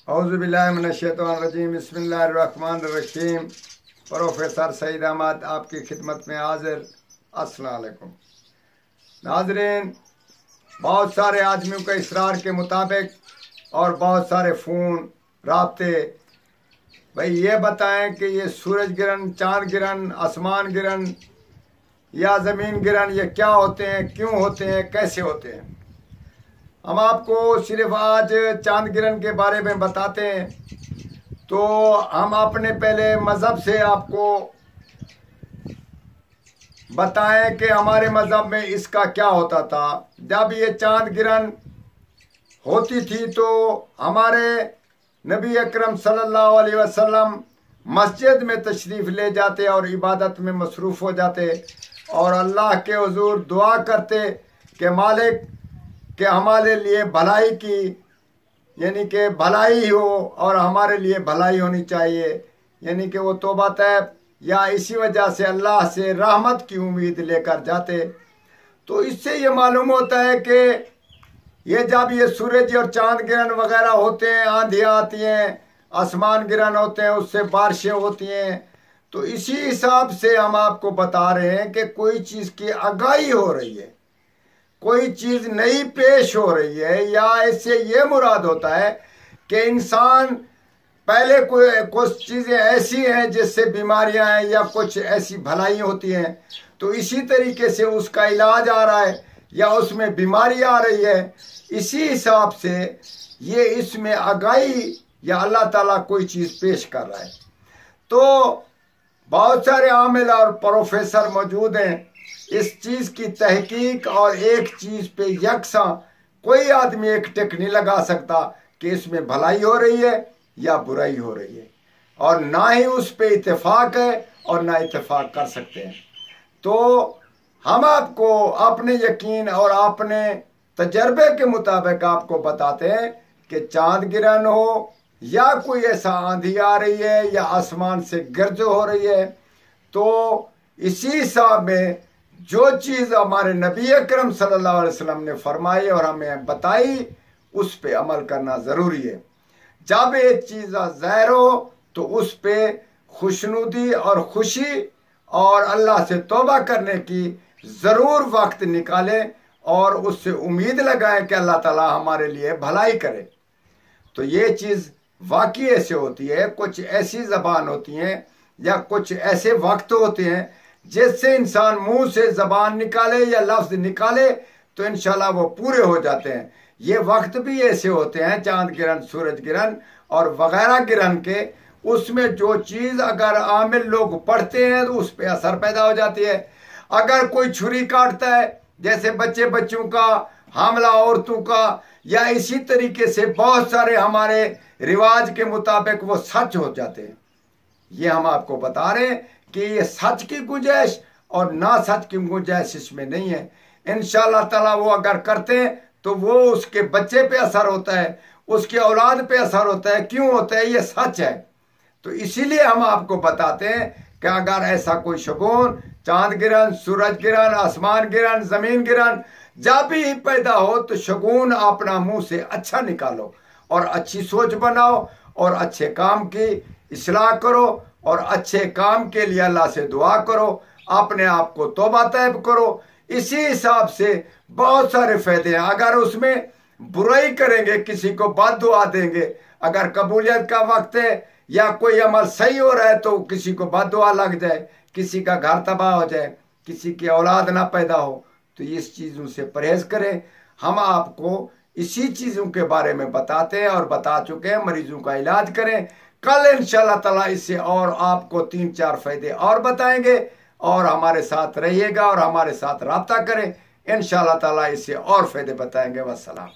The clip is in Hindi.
औज़ुबिल्लाहिमिनश्शैतानिर्रजीम बिस्मिल्लाहिर्रहमानिर्रहीम। प्रोफेसर सईद अहमद आपकी खिदमत में हाजिर। अस्सलाम वालेकुम नाज़रीन, बहुत सारे आदमियों के इसरार के मुताबिक और बहुत सारे फ़ोन राब्ते भाई ये बताएं कि ये सूरज गिरन, चाँद गिरन, आसमान गिरन या ज़मीन गिरन ये क्या होते हैं, क्यों होते हैं, कैसे होते हैं। हम आपको सिर्फ आज चांद गिरन के बारे में बताते हैं। तो हम अपने पहले मज़हब से आपको बताएं कि हमारे मज़हब में इसका क्या होता था। जब ये चांद गिरन होती थी तो हमारे नबी अकरम सल्लल्लाहु अलैहि वसल्लम मस्जिद में तशरीफ़ ले जाते और इबादत में मसरूफ़ हो जाते और अल्लाह के हुज़ूर दुआ करते कि मालिक कि हमारे लिए भलाई की, यानी कि भलाई हो और हमारे लिए भलाई होनी चाहिए, यानी कि वो तौबा तैब या इसी वजह से अल्लाह से रहमत की उम्मीद लेकर जाते। तो इससे ये मालूम होता है कि ये जब ये सूरज और चांद गिरन वगैरह होते हैं, आंधियाँ आती हैं, आसमान गिरन होते हैं, उससे बारिशें होती हैं। तो इसी हिसाब से हम आपको बता रहे हैं कि कोई चीज़ की आगाही हो रही है, कोई चीज़ नई पेश हो रही है, या इससे ये मुराद होता है कि इंसान पहले कुछ चीज़ें ऐसी हैं जिससे बीमारियां हैं या कुछ ऐसी भलाई होती हैं, तो इसी तरीके से उसका इलाज आ रहा है या उसमें बीमारी आ रही है। इसी हिसाब से ये इसमें आगाही या अल्लाह ताला कोई चीज़ पेश कर रहा है। तो बहुत सारे आमिल और प्रोफेसर मौजूद हैं इस चीज़ की तहकीक, और एक चीज़ पे यकसा कोई आदमी एक टिक नहीं लगा सकता कि इसमें भलाई हो रही है या बुराई हो रही है, और ना ही उस पे इत्तेफाक है और ना इत्तेफाक कर सकते हैं। तो हम आपको अपने यकीन और अपने तजर्बे के मुताबिक आपको बताते हैं कि चांद गिरन हो या कोई ऐसा आंधी आ रही है या आसमान से गर्ज हो रही है, तो इसी हिसाब में जो चीज़ हमारे नबी अकरम सल्लल्लाहु अलैहि वसल्लम ने फरमाई और हमें बताई उस पे अमल करना ज़रूरी है। जब एक चीज़ ज़ाहिर हो तो उस पे खुशनुदी और खुशी और अल्लाह से तौबा करने की ज़रूर वक्त निकालें और उससे उम्मीद लगाएं कि अल्लाह ताला हमारे लिए भलाई करे। तो ये चीज़ वाकई ऐसे होती है, कुछ ऐसी ज़बान होती हैं या कुछ ऐसे वक्त होते हैं जिससे इंसान मुंह से ज़बान निकाले या लफ्ज़ निकाले तो इंशाल्लाह वो पूरे हो जाते हैं। ये वक्त भी ऐसे होते हैं, चांद गिरन, सूरज गिरन और वगैरह गिरन के, उसमें जो चीज़ अगर आमिल लोग पढ़ते हैं तो उस पर असर पैदा हो जाती है। अगर कोई छुरी काटता है, जैसे बच्चों का, हामला औरतों का, या इसी तरीके से बहुत सारे हमारे रिवाज के मुताबिक वो सच हो जाते हैं। ये हम आपको बता रहे हैं कि ये सच की गुंजाइश और ना सच की गुंजाइश इसमें नहीं है। इंशाअल्लाह ताला वो अगर करते हैं तो वो उसके बच्चे पे असर होता है, उसके औलाद पे असर होता है। क्यों होता है? ये सच है। तो इसीलिए हम आपको बताते हैं कि अगर ऐसा कोई शगुन, चांद गिरन, सूरज गिरन, आसमान गिरन, जमीन गिरन जब भी पैदा हो तो शगुन अपना मुंह से अच्छा निकालो और अच्छी सोच बनाओ और अच्छे काम की इस्लाह करो और अच्छे काम के लिए अल्लाह से दुआ करो, अपने आप को तौबा तैब करो। इसी हिसाब से बहुत सारे फायदे हैं। अगर उसमें बुराई करेंगे, किसी को बद्दुआ देंगे, अगर कबूलियत का वक्त है या कोई अमल सही हो रहा है तो किसी को बद्दुआ लग जाए, किसी का घर तबाह हो जाए, किसी की औलाद ना पैदा हो, तो इस चीज़ों से परहेज करें। हम आपको इसी चीज़ों के बारे में बताते हैं और बता चुके हैं। मरीजों का इलाज करें। कल इंशाल्लाह ताला इससे और आपको 3-4 फायदे और बताएंगे, और हमारे साथ रहिएगा और हमारे साथ राब्ता करें। इंशाल्लाह ताला इससे और फायदे बताएंगे। वस्सलाम।